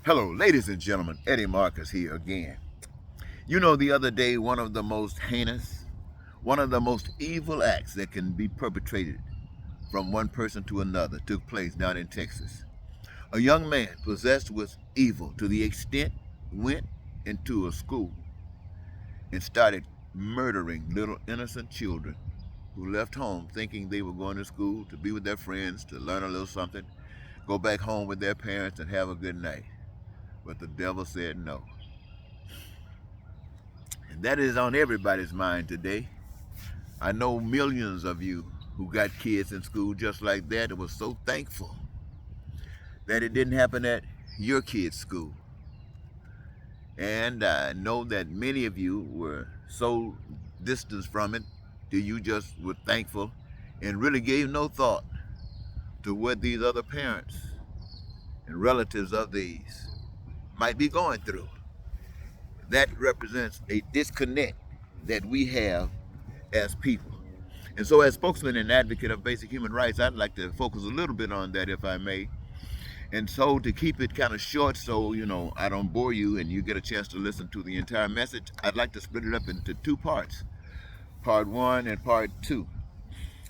Hello, ladies and gentlemen. Eddie Marcus here again. You know, the other day, one of the most heinous, one of the most evil acts that can be perpetrated from one person to another took place down in Texas. A young man possessed with evil to the extent went into a school and started murdering little innocent children who left home thinking they were going to school to be with their friends, to learn a little something, go back home with their parents and have a good night. But the devil said no. And that is on everybody's mind today. I know millions of you who got kids in school just like that and was so thankful that it didn't happen at your kid's school. And I know that many of you were so distant from it that you just were thankful and really gave no thought to what these other parents and relatives of these might be going through. That represents a disconnect that we have as people. And so, as spokesman and advocate of basic human rights, I'd like to focus a little bit on that, if I may. And so, to keep it kind of short, so I don't bore you and you get a chance to listen to the entire message, I'd like to split it up into two parts, part one and part two.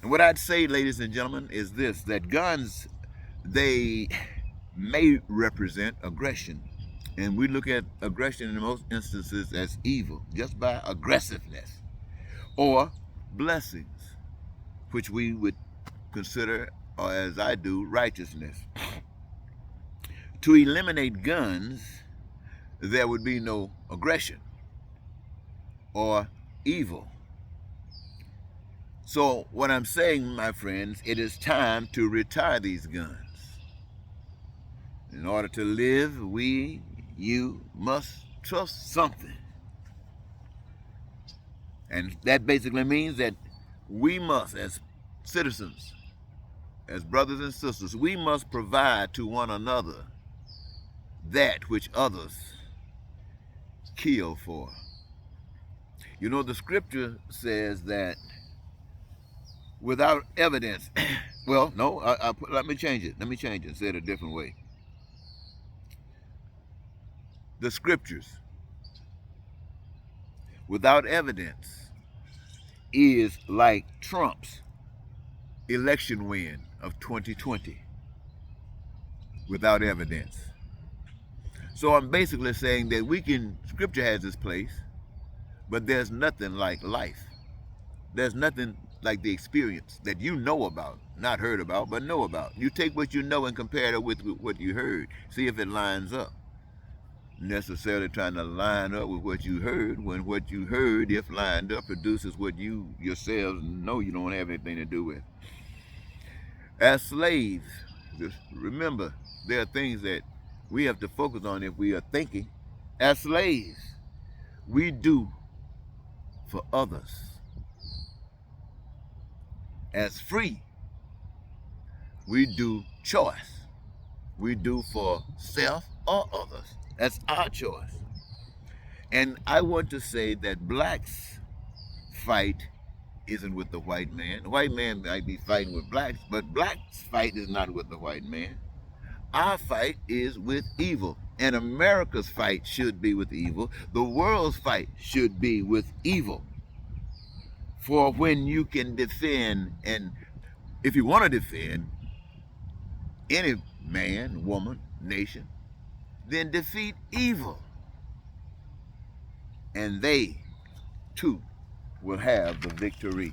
And what I'd say, ladies and gentlemen, is this: that guns, they may represent aggression. And we look at aggression in most instances as evil, just by aggressiveness, or blessings, which we would consider, or as I do, righteousness. To eliminate guns, there would be no aggression or evil. So what I'm saying, my friends, it is time to retire these guns. In order to live, you must trust something. And that basically means that we must, as citizens, as brothers and sisters, we must provide to one another that which others kill for. You know, the scripture says that without evidence, well, no, let me change it. Let me change it, say it a different way. The scriptures, without evidence, is like Trump's election win of 2020, without evidence. So I'm basically saying that scripture has its place, but there's nothing like life. There's nothing like the experience that you know about, not heard about, but know about. You take what you know and compare it with what you heard. See if it lines up. Necessarily trying to line up with what you heard, when what you heard, if lined up, produces what you yourselves know you don't have anything to do with. As slaves, just remember, there are things that we have to focus on if we are thinking. As slaves, we do for others. As free, we do choice. We do for self or others. That's our choice. And I want to say that blacks' fight isn't with the white man. The white man might be fighting with blacks, but blacks' fight is not with the white man. Our fight is with evil. And America's fight should be with evil. The world's fight should be with evil. For when you can defend, and if you want to defend any man, woman, nation, then defeat evil. And they, too, will have the victory.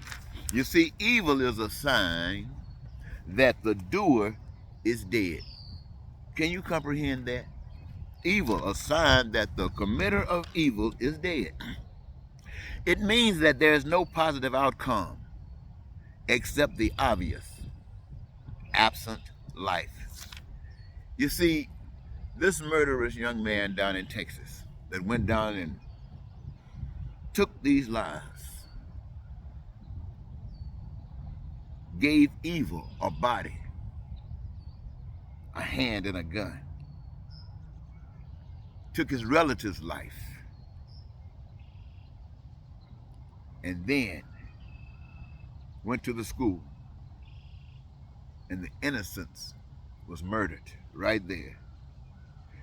You see, evil is a sign that the doer is dead. Can you comprehend that? Evil, a sign that the committer of evil is dead. It means that there is no positive outcome except the obvious, absent life. You see, this murderous young man down in Texas that went down and took these lives, gave evil a body, a hand, and a gun, took his relative's life, and then went to the school, and the innocence was murdered right there.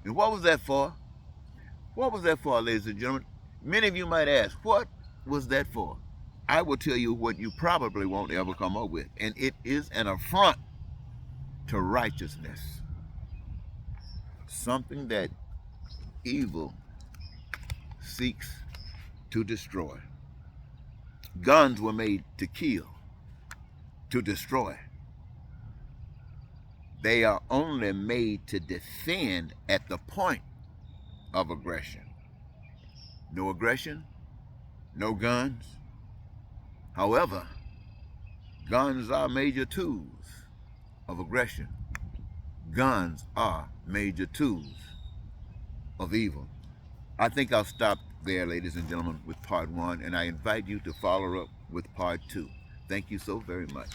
And what was that for? What was that for, ladies and gentlemen? Many of you might ask, what was that for? I will tell you what you probably won't ever come up with, and it is an affront to righteousness, something that evil seeks to destroy. Guns were made to kill, to destroy. They are only made to defend at the point of aggression. No aggression, no guns. However, guns are major tools of aggression. Guns are major tools of evil. I think I'll stop there, ladies and gentlemen, with part one, and I invite you to follow up with part two. Thank you so very much.